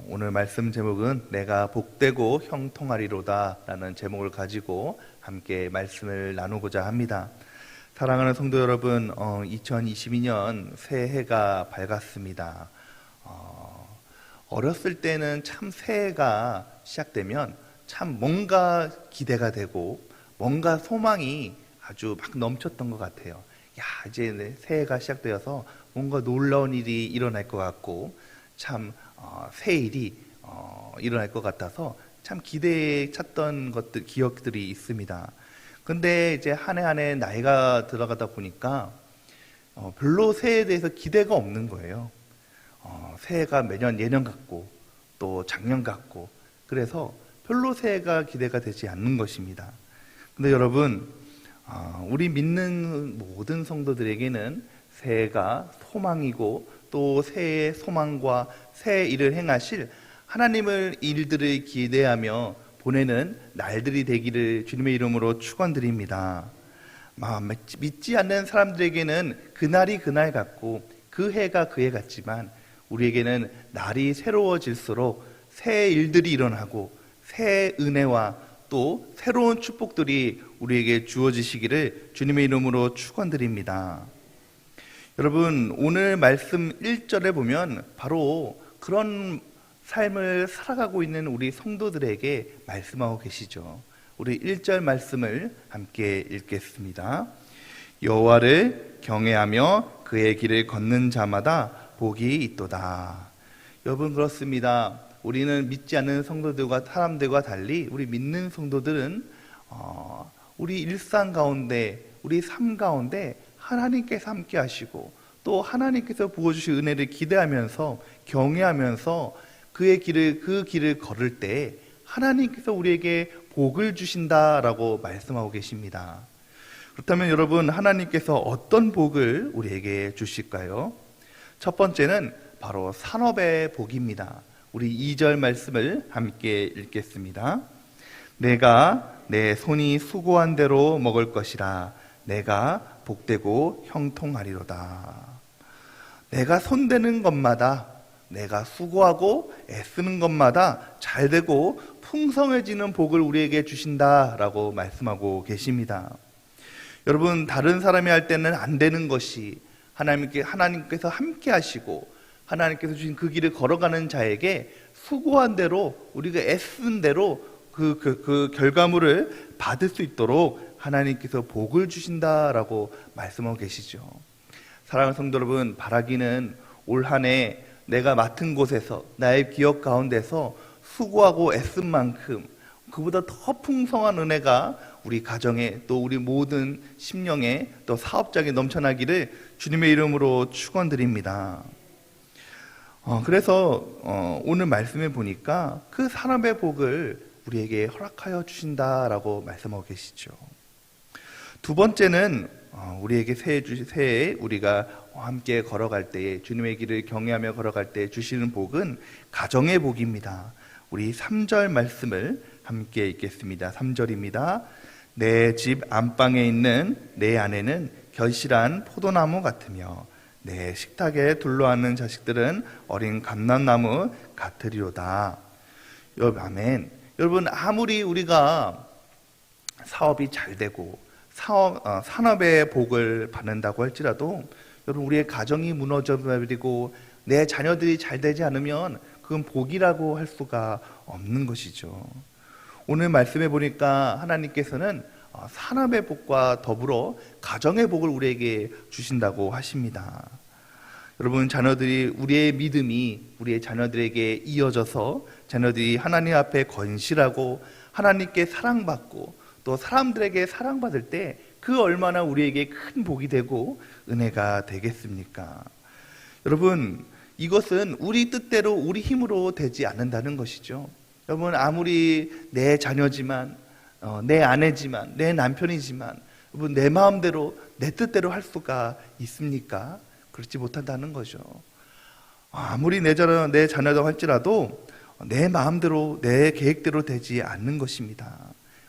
오늘 말씀 제목은 내가 복되고 형통하리로다 라는 제목을 가지고 함께 말씀을 나누고자 합니다. 사랑하는 성도 여러분, 2022년 새해가 밝았습니다. 어렸을 때는 참 새해가 시작되면 참 뭔가 기대가 되고 뭔가 소망이 아주 막 넘쳤던 것 같아요. 이제 새해가 시작되어서 뭔가 놀라운 일이 일어날 것 같고 참 새 일이 일어날 것 같아서 참 기대에 찼던 기억들이 있습니다. 근데 이제 한 해 한 해 나이가 들어가다 보니까 별로 새해에 대해서 기대가 없는 거예요. 새해가 매년 예년 같고 또 작년 같고 그래서 별로 새해가 기대가 되지 않는 것입니다. 근데 여러분, 우리 믿는 모든 성도들에게는 새해가 소망이고 또 새해의 소망과 새해 일을 행하실 하나님을 일들을 기대하며 보내는 날들이 되기를 주님의 이름으로 축원드립니다. 믿지 않는 사람들에게는 그날이 그날 같고 그 해가 그 해 같지만 우리에게는 날이 새로워질수록 새 일들이 일어나고 새 은혜와 또 새로운 축복들이 우리에게 주어지시기를 주님의 이름으로 축원드립니다. 여러분, 오늘 말씀 1절에 보면 바로 그런 삶을 살아가고 있는 우리 성도들에게 말씀하고 계시죠. 우리 1절 말씀을 함께 읽겠습니다. 여호와를 경외하며 그의 길을 걷는 자마다 복이 있도다. 여러분, 그렇습니다. 우리는 믿지 않는 성도들과 사람들과 달리 우리 믿는 성도들은 우리 일상 가운데 우리 삶 가운데 하나님께서 함께 하시고 또 하나님께서 부어주실 은혜를 기대하면서 경외하면서 그 길을 걸을 때 하나님께서 우리에게 복을 주신다라고 말씀하고 계십니다. 그렇다면 여러분, 하나님께서 어떤 복을 우리에게 주실까요? 첫 번째는 바로 산업의 복입니다. 우리 2절 말씀을 함께 읽겠습니다. 내가 내 손이 수고한 대로 먹을 것이라. 내가 복되고 형통하리로다. 내가 손대는 것마다, 내가 수고하고 애쓰는 것마다 잘되고 풍성해지는 복을 우리에게 주신다라고 말씀하고 계십니다. 여러분, 다른 사람이 할 때는 안 되는 것이 하나님께서 함께 하시고 하나님께서 주신 그 길을 걸어가는 자에게 수고한 대로, 우리가 애쓴 대로 그 결과물을 받을 수 있도록 하나님께서 복을 주신다라고 말씀하고 계시죠. 사랑하는 성도 여러분, 바라기는 올 한 해 내가 맡은 곳에서 나의 기업 가운데서 수고하고 애쓴 만큼 그보다 더 풍성한 은혜가 우리 가정에 또 우리 모든 심령에 또 사업장에 넘쳐나기를 주님의 이름으로 축원드립니다. 그래서 오늘 말씀에 보니까 그 사람의 복을 우리에게 허락하여 주신다라고 말씀하고 계시죠. 두 번째는 우리에게 새해에 우리가 함께 걸어갈 때에 주님의 길을 경외하며 걸어갈 때 주시는 복은 가정의 복입니다. 우리 3절 말씀을 함께 읽겠습니다. 3절입니다. 내 집 안방에 있는 내 아내는 결실한 포도나무 같으며 내 식탁에 둘러앉는 자식들은 어린 감람나무 같으리로다. 아멘. 여러분, 아무리 우리가 사업이 잘 되고 산업의 복을 받는다고 할지라도 여러분, 우리의 가정이 무너져버리고 내 자녀들이 잘 되지 않으면 그건 복이라고 할 수가 없는 것이죠. 오늘 말씀해 보니까 하나님께서는 산업의 복과 더불어 가정의 복을 우리에게 주신다고 하십니다. 여러분, 우리의 믿음이 우리의 자녀들에게 이어져서 자녀들이 하나님 앞에 건실하고 하나님께 사랑받고 또 사람들에게 사랑받을 때 그 얼마나 우리에게 큰 복이 되고 은혜가 되겠습니까? 여러분, 이것은 우리 뜻대로 우리 힘으로 되지 않는다는 것이죠. 여러분, 아무리 내 자녀지만 내 아내지만 내 남편이지만 여러분, 내 마음대로 내 뜻대로 할 수가 있습니까? 그렇지 못한다는 거죠. 아무리 내 자녀라고 할지라도 내 마음대로 내 계획대로 되지 않는 것입니다.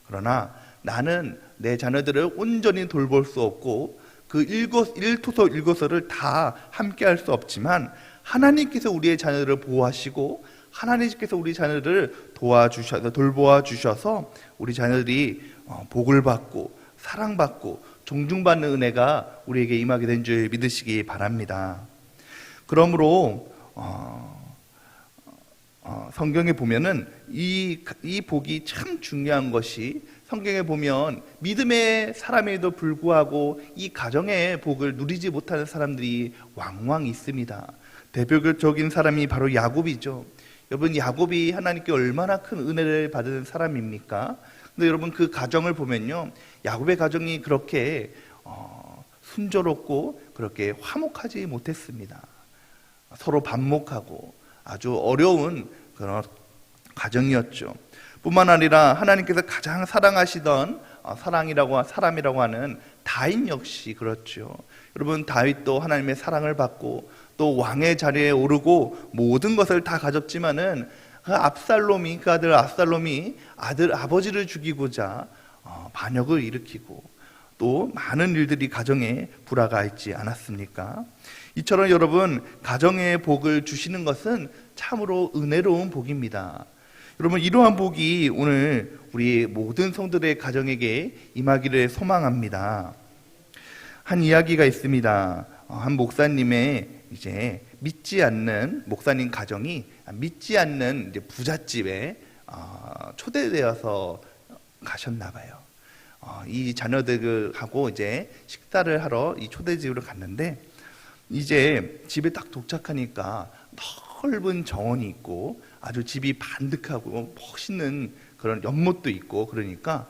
그러나 나는 내 자녀들을 온전히 돌볼 수 없고 그 일토서 일거서를 다 함께 할 수 없지만 하나님께서 우리의 자녀들을 보호하시고 하나님께서 우리 자녀들을 도와주셔서 돌보아 주셔서 우리 자녀들이 복을 받고 사랑받고 존중받는 은혜가 우리에게 임하게 된 줄 믿으시기 바랍니다. 그러므로 성경에 보면은 이 복이 참 중요한 것이, 성경에 보면 믿음의 사람에도 불구하고 이 가정의 복을 누리지 못하는 사람들이 왕왕 있습니다. 대표적인 사람이 바로 야곱이죠. 여러분, 야곱이 하나님께 얼마나 큰 은혜를 받은 사람입니까? 근데 여러분, 그 가정을 보면요, 야곱의 가정이 그렇게 순조롭고 그렇게 화목하지 못했습니다. 서로 반목하고 아주 어려운 그런 가정이었죠. 뿐만 아니라 하나님께서 가장 사랑하시던 사람이라고 하는 다윗 역시 그렇죠. 여러분, 다윗도 하나님의 사랑을 받고 또 왕의 자리에 오르고 모든 것을 다 가졌지만은 그 아들 압살롬이 아버지를 죽이고자 반역을 일으키고 또 많은 일들이 가정에 불화가 있지 않았습니까? 이처럼 여러분, 가정의 복을 주시는 것은 참으로 은혜로운 복입니다. 여러분, 이러한 복이 오늘 우리 모든 성도들의 가정에게 임하기를 소망합니다. 한 이야기가 있습니다. 한 목사님의 목사님 가정이 믿지 않는 부잣집에 초대되어서 가셨나 봐요. 이 자녀들하고 식사를 하러 이 초대집으로 갔는데, 이제 집에 딱 도착하니까 넓은 정원이 있고 아주 집이 반득하고 멋있는 그런 연못도 있고, 그러니까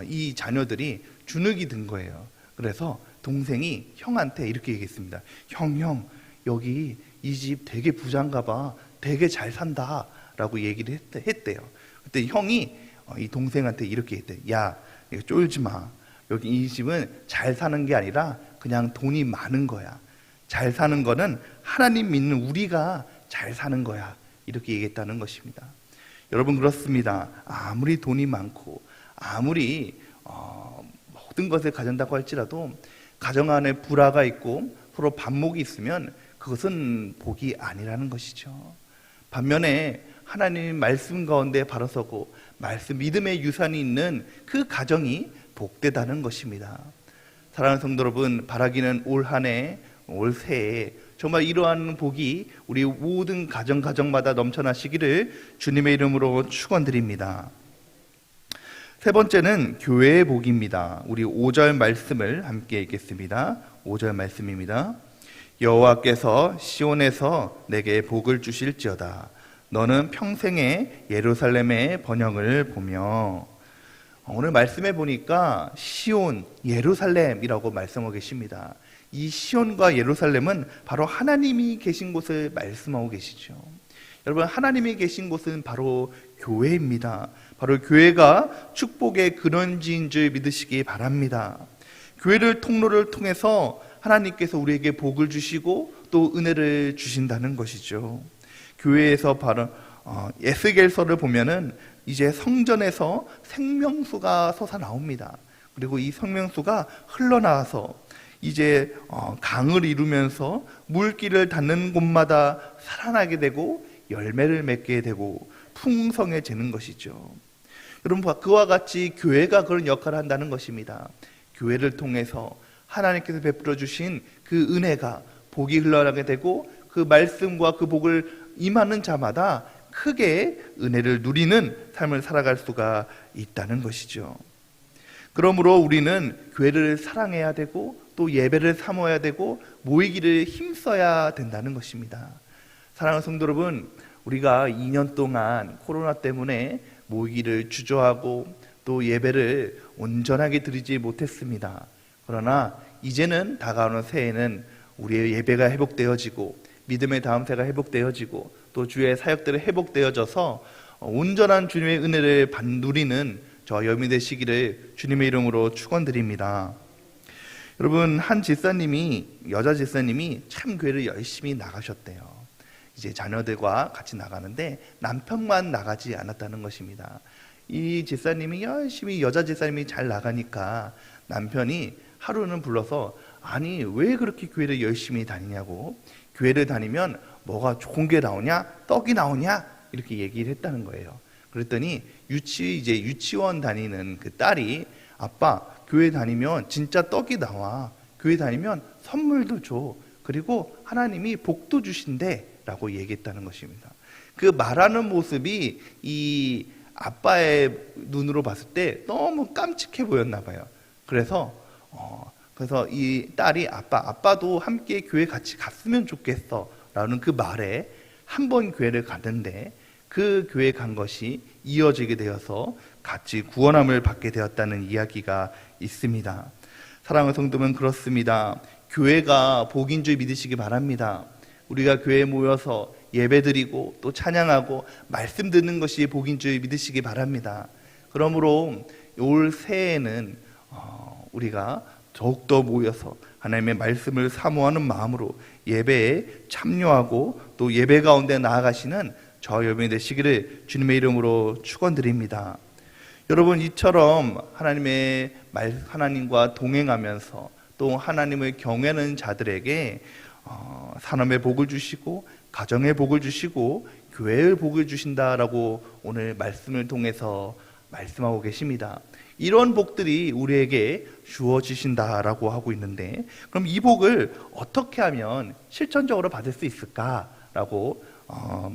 이 자녀들이 주눅이 든 거예요. 그래서 동생이 형한테 이렇게 얘기했습니다. 형, 여기 이 집 되게 부자인가 봐. 되게 잘 산다 라고 얘기를 했대요. 그때 형이 이 동생한테 이렇게 했대요. 야, 쫄지 마. 여기 이 집은 잘 사는 게 아니라 그냥 돈이 많은 거야. 잘 사는 거는 하나님 믿는 우리가 잘 사는 거야. 이렇게 얘기했다는 것입니다. 여러분, 그렇습니다. 아무리 돈이 많고 아무리 모든 것을 가진다고 할지라도 가정 안에 불화가 있고 서로 반목이 있으면 그것은 복이 아니라는 것이죠. 반면에 하나님 말씀 가운데 바로 서고 믿음의 유산이 있는 그 가정이 복되다는 것입니다. 사랑하는 성도 여러분, 바라기는 올 한 해, 올 새해 정말 이러한 복이 우리 모든 가정마다 넘쳐나시기를 주님의 이름으로 축원드립니다. 세 번째는 교회의 복입니다. 우리 5절 말씀을 함께 읽겠습니다. 5절 말씀입니다. 여호와께서 시온에서 내게 복을 주실지어다. 너는 평생에 예루살렘의 번영을 보며. 오늘 말씀해 보니까 시온, 예루살렘이라고 말씀하고 계십니다. 이 시온과 예루살렘은 바로 하나님이 계신 곳을 말씀하고 계시죠. 여러분, 하나님이 계신 곳은 바로 교회입니다. 바로 교회가 축복의 근원지인 줄 믿으시기 바랍니다. 교회를 통로를 통해서 하나님께서 우리에게 복을 주시고 또 은혜를 주신다는 것이죠. 교회에서 바로 에스겔서를 보면은 이제 성전에서 생명수가 솟아나옵니다. 그리고 이 생명수가 흘러나와서 이제 강을 이루면서 물길을 닿는 곳마다 살아나게 되고 열매를 맺게 되고 풍성해지는 것이죠. 여러분, 그와 같이 교회가 그런 역할을 한다는 것입니다. 교회를 통해서 하나님께서 베풀어 주신 그 은혜가 복이 흘러나게 되고 그 말씀과 그 복을 임하는 자마다 크게 은혜를 누리는 삶을 살아갈 수가 있다는 것이죠. 그러므로 우리는 교회를 사랑해야 되고 또 예배를 사모해야 되고 모이기를 힘써야 된다는 것입니다. 사랑하는 성도 여러분, 우리가 2년 동안 코로나 때문에 모이기를 주저하고 또 예배를 온전하게 드리지 못했습니다. 그러나 이제는 다가오는 새해에는 우리의 예배가 회복되어지고 믿음의 다음 새가 회복되어지고 또 주의 사역들이 회복되어져서 온전한 주님의 은혜를 누리는 저 여러분이 되시기를 주님의 이름으로 축원드립니다. 여러분, 한 여자 집사님이 참 교회를 열심히 나가셨대요. 이제 자녀들과 같이 나가는데 남편만 나가지 않았다는 것입니다. 이 집사님이 열심히, 여자 집사님이 잘 나가니까 남편이 하루는 불러서, 아니 왜 그렇게 교회를 열심히 다니냐고, 교회를 다니면 뭐가 좋은 게 나오냐, 떡이 나오냐, 이렇게 얘기를 했다는 거예요. 그랬더니 이제 유치원 다니는 그 딸이 아빠, 교회 다니면 진짜 떡이 나와. 교회 다니면 선물도 줘. 그리고 하나님이 복도 주신대 라고 얘기했다는 것입니다. 그 말하는 모습이 이 아빠의 눈으로 봤을 때 너무 깜찍해 보였나 봐요. 그래서 이 딸이 아빠도 함께 교회 같이 갔으면 좋겠어 라는 그 말에 한 번 교회를 갔는데 그 교회 간 것이 이어지게 되어서 같이 구원함을 받게 되었다는 이야기가 있습니다. 사랑하는 성도는 그렇습니다. 교회가 복인 줄 믿으시기 바랍니다. 우리가 교회에 모여서 예배드리고 또 찬양하고 말씀 듣는 것이 복인 줄 믿으시기 바랍니다. 그러므로 올 새해에는 우리가 더욱더 모여서 하나님의 말씀을 사모하는 마음으로 예배에 참여하고 또 예배 가운데 나아가시는 저와 여러분이 되시기를 주님의 이름으로 축원드립니다. 여러분, 이처럼 하나님과 동행하면서 또 하나님을 경외하는 자들에게 산업의 복을 주시고 가정의 복을 주시고 교회의 복을 주신다라고 오늘 말씀을 통해서 말씀하고 계십니다. 이런 복들이 우리에게 주어지신다라고 하고 있는데, 그럼 이 복을 어떻게 하면 실천적으로 받을 수 있을까라고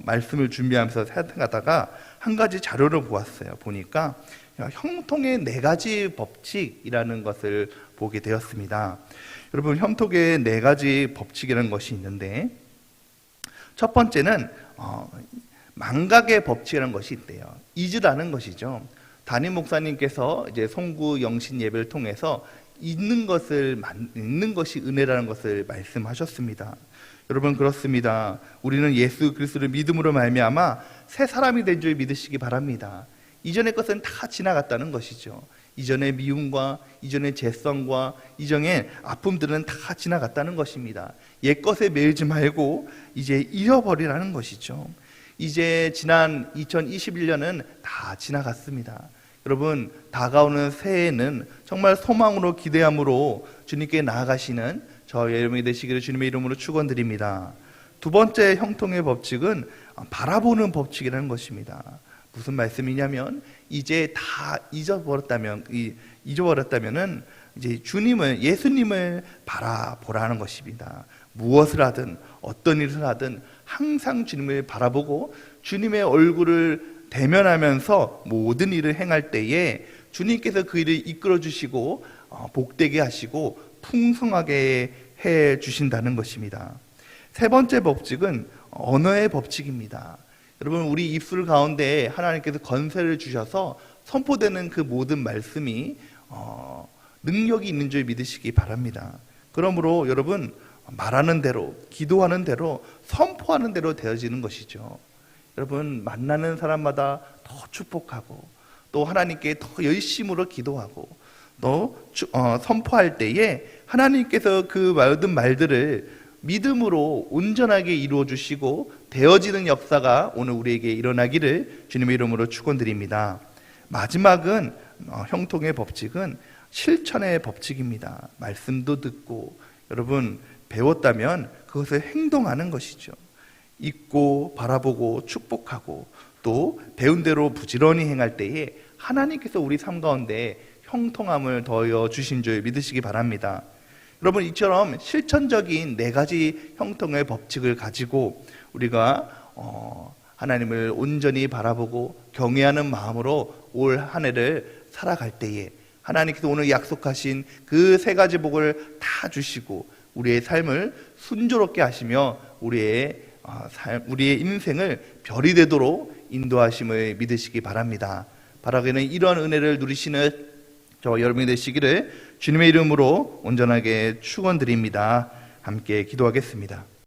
말씀을 준비하면서 생각하다가 한 가지 자료를 보았어요. 보니까 형통의 4가지 법칙이라는 것을 보게 되었습니다. 여러분, 형통의 4가지 법칙이라는 것이 있는데, 첫 번째는 망각의 법칙이라는 것이 있대요. 잊으라는 것이죠. 담임 목사님께서 이제 송구 영신 예배를 통해서 잊는 것이 은혜라는 것을 말씀하셨습니다. 여러분, 그렇습니다. 우리는 예수 그리스도를 믿음으로 말미암아 새 사람이 된 줄 믿으시기 바랍니다. 이전의 것은 다 지나갔다는 것이죠. 이전의 미움과 이전의 죄성과 이전의 아픔들은 다 지나갔다는 것입니다. 옛것에 매이지 말고 이제 잃어버리라는 것이죠. 이제 지난 2021년은 다 지나갔습니다. 여러분, 다가오는 새해에는 정말 소망으로 기대함으로 주님께 나아가시는 저와 여러분이 되시기를 주님의 이름으로 축원드립니다. 두 번째 형통의 법칙은 바라보는 법칙이라는 것입니다. 무슨 말씀이냐면, 이제 다 잊어버렸다면은 이제 예수님을 바라보라는 것입니다. 무엇을 하든 어떤 일을 하든 항상 주님을 바라보고 주님의 얼굴을 대면하면서 모든 일을 행할 때에 주님께서 그 일을 이끌어 주시고 복되게 하시고 풍성하게 해 주신다는 것입니다. 세 번째 법칙은 언어의 법칙입니다. 여러분, 우리 입술 가운데 하나님께서 권세를 주셔서 선포되는 그 모든 말씀이 능력이 있는 줄 믿으시기 바랍니다. 그러므로 여러분, 말하는 대로, 기도하는 대로, 선포하는 대로 되어지는 것이죠. 여러분, 만나는 사람마다 더 축복하고 또 하나님께 더 열심으로 기도하고 또 선포할 때에 하나님께서 그 모든 말들을 믿음으로 온전하게 이루어 주시고 되어지는 역사가 오늘 우리에게 일어나기를 주님의 이름으로 축원드립니다. 마지막은 형통의 법칙은 실천의 법칙입니다. 말씀도 듣고 여러분 배웠다면 그것을 행동하는 것이죠. 잊고 바라보고 축복하고 또 배운 대로 부지런히 행할 때에 하나님께서 우리 삶 가운데 형통함을 더하여 주신 줄 믿으시기 바랍니다. 여러분, 이처럼 실천적인 4가지 형통의 법칙을 가지고 우리가 하나님을 온전히 바라보고 경외하는 마음으로 올 한 해를 살아갈 때에 하나님께서 오늘 약속하신 그 3가지 복을 다 주시고 우리의 삶을 순조롭게 하시며 우리의 인생을 별이 되도록 인도하심을 믿으시기 바랍니다. 바라기는 이러한 은혜를 누리시는 저와 여러분이 되시기를 주님의 이름으로 온전하게 축원드립니다. 함께 기도하겠습니다.